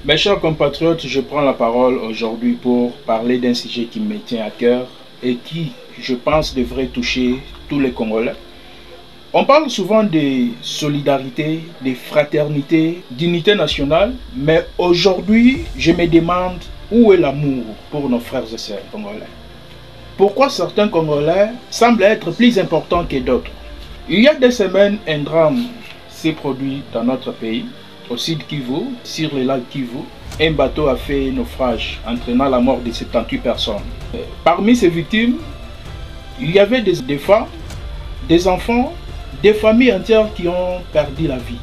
Mes chers compatriotes, je prends la parole aujourd'hui pour parler d'un sujet qui me tient à cœur et qui, je pense, devrait toucher tous les Congolais. On parle souvent de solidarité, de fraternité, d'unité nationale, mais aujourd'hui, je me demande où est l'amour pour nos frères et sœurs congolais. Pourquoi certains Congolais semblent être plus importants que d'autres? Il y a des semaines, un drame s'est produit dans notre pays, au sud Kivu, sur le lac Kivu. Un bateau a fait naufrage, entraînant la mort de 78 personnes. Parmi ces victimes, il y avait des femmes, des enfants, des familles entières qui ont perdu la vie.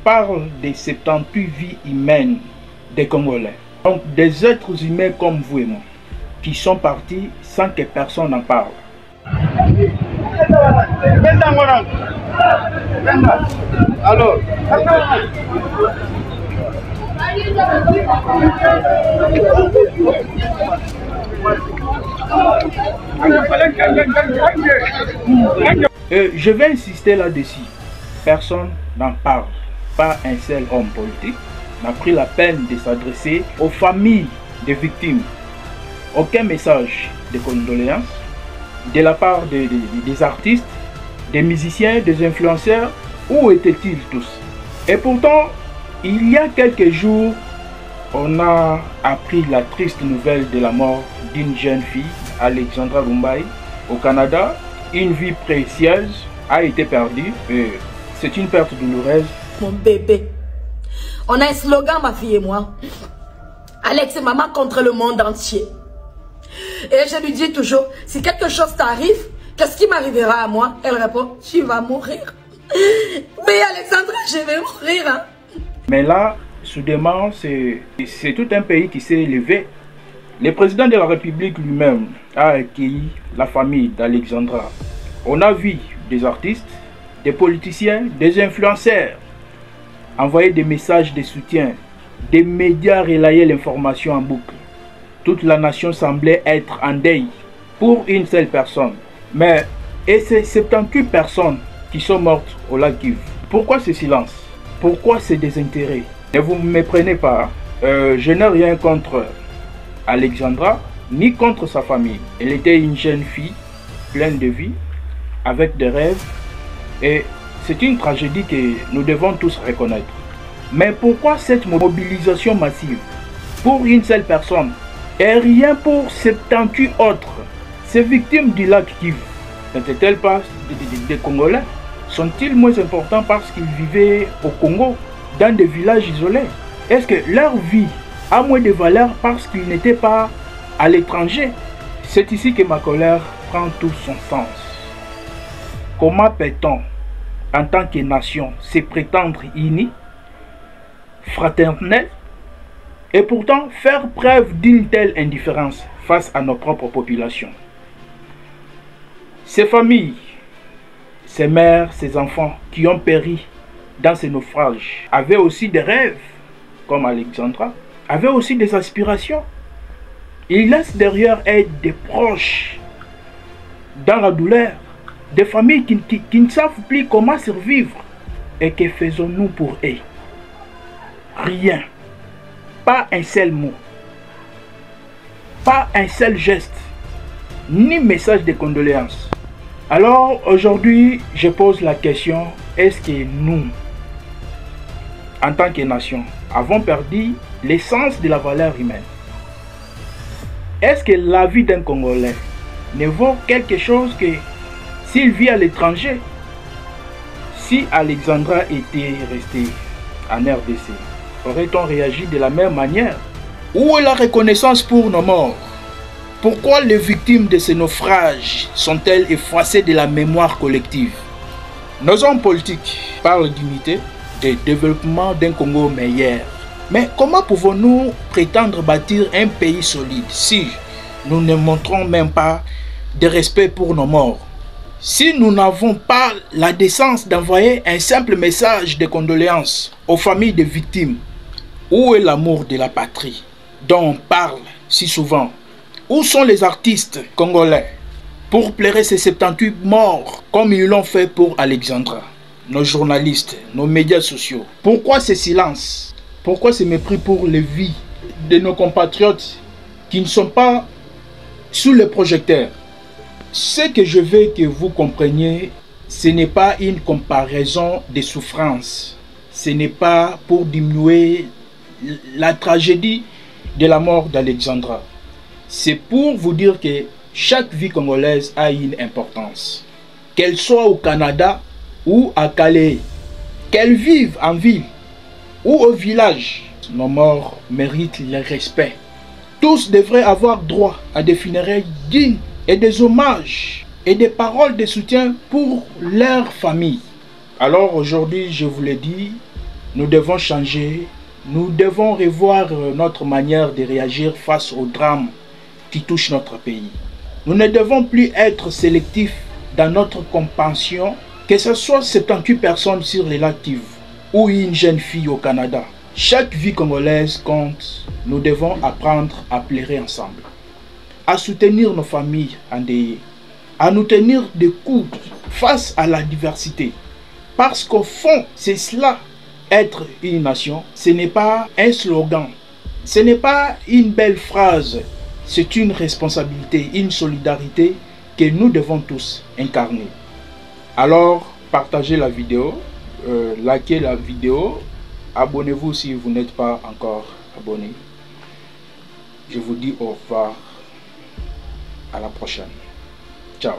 Parle des 78 vies humaines des Congolais. Donc des êtres humains comme vous et moi, qui sont partis sans que personne n'en parle. Alors, je vais insister là-dessus. Personne n'en parle. Pas un seul homme politique n'a pris la peine de s'adresser aux familles des victimes. Aucun message de condoléances de la part des artistes, des musiciens, des influenceurs. Où étaient-ils tous? Et pourtant, il y a quelques jours, on a appris la triste nouvelle de la mort d'une jeune fille, Alexandra Rumbai, au Canada. Une vie précieuse a été perdue. C'est une perte douloureuse. Mon bébé. On a un slogan, ma fille et moi. Alex et maman contre le monde entier. Et je lui dis toujours, si quelque chose t'arrive, qu'est-ce qui m'arrivera à moi? Elle répond, tu vas mourir. Mais Alexandra, je vais mourir. Hein? Mais là, soudainement, c'est tout un pays qui s'est élevé. Le président de la République lui-même a accueilli la famille d'Alexandra. On a vu des artistes, des politiciens, des influenceurs envoyer des messages de soutien, des médias relayer l'information en boucle. Toute la nation semblait être en deuil pour une seule personne. Mais, et c'est 78 personnes qui sont mortes au lac Kivu. Pourquoi ce silence? Pourquoi ce désintérêt? Ne vous me méprenez pas, je n'ai rien contre Alexandra, ni contre sa famille. Elle était une jeune fille, pleine de vie, avec des rêves, et c'est une tragédie que nous devons tous reconnaître. Mais pourquoi cette mobilisation massive pour une seule personne et rien pour 78 autres? Ces victimes du lac Kivu n'étaient-elles pas des Congolais? Sont-ils moins importants parce qu'ils vivaient au Congo, dans des villages isolés? Est-ce que leur vie a moins de valeur parce qu'ils n'étaient pas à l'étranger? C'est ici que ma colère prend tout son sens. Comment peut-on, en tant que nation, se prétendre unis, fraternels, et pourtant faire preuve d'une telle indifférence face à nos propres populations? Ces familles, ces mères, ces enfants qui ont péri dans ces naufrages avaient aussi des rêves, comme Alexandra, avaient aussi des aspirations. Ils laissent derrière eux des proches dans la douleur, des familles qui ne savent plus comment survivre. Et que faisons-nous pour eux? Rien. Pas un seul mot. Pas un seul geste. Ni message de condoléances. Alors aujourd'hui, je pose la question, est-ce que nous, en tant que nation, avons perdu l'essence de la valeur humaine. Est-ce que la vie d'un Congolais ne vaut quelque chose que s'il vit à l'étranger? Si Alexandra était restée en RDC, aurait-on réagi de la même manière? Où est la reconnaissance pour nos morts? Pourquoi les victimes de ces naufrages sont-elles effacées de la mémoire collective? Nos hommes politiques parlent d'unité, de développement d'un Congo meilleur. Mais comment pouvons-nous prétendre bâtir un pays solide si nous ne montrons même pas de respect pour nos morts? Si nous n'avons pas la décence d'envoyer un simple message de condoléances aux familles des victimes, où est l'amour de la patrie dont on parle si souvent? Où sont les artistes congolais pour pleurer ces 78 morts comme ils l'ont fait pour Alexandra? Nos journalistes, nos médias sociaux. Pourquoi ce silence? Pourquoi ce mépris pour les vies de nos compatriotes qui ne sont pas sous les projecteurs? Ce que je veux que vous compreniez, ce n'est pas une comparaison des souffrances. Ce n'est pas pour diminuer la tragédie de la mort d'Alexandra. C'est pour vous dire que chaque vie congolaise a une importance. Qu'elle soit au Canada ou à Calais, qu'elle vive en ville ou au village, nos morts méritent le respect. Tous devraient avoir droit à des funérailles dignes et des hommages et des paroles de soutien pour leur famille. Alors aujourd'hui, je vous l'ai dit, nous devons changer, nous devons revoir notre manière de réagir face au drame qui touche notre pays. Nous ne devons plus être sélectifs dans notre compassion, que ce soit 78 personnes sur les lacs Kivu ou une jeune fille au Canada. Chaque vie congolaise compte. Nous devons apprendre à pleurer ensemble, à soutenir nos familles endeuillées, à nous tenir de coude face à la diversité. Parce qu'au fond, c'est cela, être une nation. Ce n'est pas un slogan, ce n'est pas une belle phrase, c'est une responsabilité, une solidarité que nous devons tous incarner. Alors, partagez la vidéo, likez la vidéo, abonnez-vous si vous n'êtes pas encore abonné. Je vous dis au revoir, à la prochaine. Ciao.